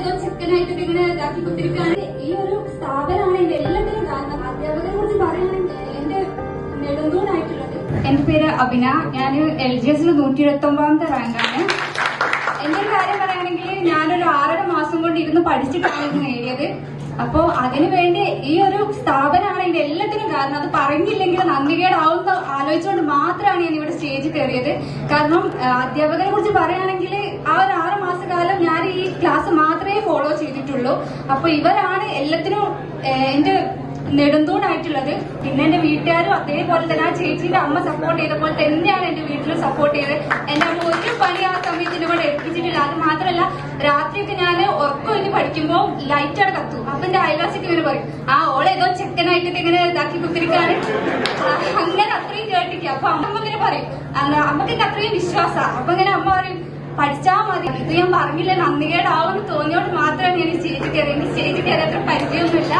ഏതോ ചെക്കനായിട്ട് ഇങ്ങനെ ഇതാക്കി കുത്തിരിക്കുകയാണ്. ഈ ഒരു സ്ഥാപനമാണ് എന്റെ എല്ലാത്തിനും കാരണം. അധ്യാപകരെ കുറിച്ച് പറയുകയാണെങ്കിൽ എന്റെ നെടുന്തൂണായിട്ടുള്ളത്. എന്റെ പേര് അഭിന. ഞാൻ LGS 129ാമത്തെ റാങ്കാണ്. എന്റെ ഒരു കാര്യം പറയുകയാണെങ്കിൽ ഞാനൊരു 6.5 മാസം കൊണ്ട് ഇരുന്ന് പഠിച്ചിട്ടാണ് ഇത് നേടിയത്. അപ്പോ അതിനുവേണ്ടി ഈ ഒരു സ്ഥാപനമാണ് എന്റെ എല്ലാത്തിനും കാരണം. അത് പറഞ്ഞില്ലെങ്കിൽ നന്ദികേടാവുന്ന ആലോചിച്ചുകൊണ്ട് മാത്രമാണ് ഞാൻ ഇവിടെ സ്റ്റേജിൽ കയറിയത്. കാരണം അധ്യാപകരെ കുറിച്ച് പറയുകയാണെങ്കിൽ ആ ഒരു 6 മാസക്കാലം ഞാൻ ഈ ക്ലാസ് മാത്രമേ ഫോളോ ചെയ്തിട്ടുള്ളൂ. അപ്പൊ ഇവരാണ് എല്ലാത്തിനും എന്റെ നെടുന്തൂണായിട്ടുള്ളത്. പിന്നെ എന്റെ വീട്ടുകാരും അതേപോലെ തന്നെ ആ ചേച്ചിയുടെ അമ്മ സപ്പോർട്ട് ചെയ്ത പോലെ തന്നെയാണ് എന്റെ വീട്ടിലും സപ്പോർട്ട് ചെയ്തത്. എന്റെ അമ്മ ഒരു പണി ആ സമയത്തിന് കൂടെ എത്തിച്ചിട്ടില്ല. അത് മാത്രമല്ല രാത്രിയൊക്കെ ഞാൻ ഉറക്കം പഠിക്കുമ്പോ ലൈറ്റാണ് കത്തും. അപ്പൊ എന്റെ അയൽവാസിക്ക് ഇങ്ങനെ പറയും, ആ ഓളേതോ ചെക്കനായിട്ട് ഇങ്ങനെ ഇതാക്കി കുത്തിരിക്കാണ്. അങ്ങനെ അത്രയും കേട്ടിരിക്കുക. അപ്പൊ അമ്മ ഇങ്ങനെ പറയും, അമ്മക്ക് അത്രയും വിശ്വാസമാണ്. അപ്പൊ ഇങ്ങനെ അമ്മ പറയും, പഠിച്ചാൽ മതി. ഇത് ഞാൻ പറഞ്ഞില്ല, നന്ദികേടാവുമെന്ന് തോന്നിയോണ്ട് മാത്രമാണ് ഞാൻ സ്റ്റേജിൽ കയറിയത്. സ്റ്റേജിൽ കയറി അത്ര പരിചയമൊന്നുമില്ല.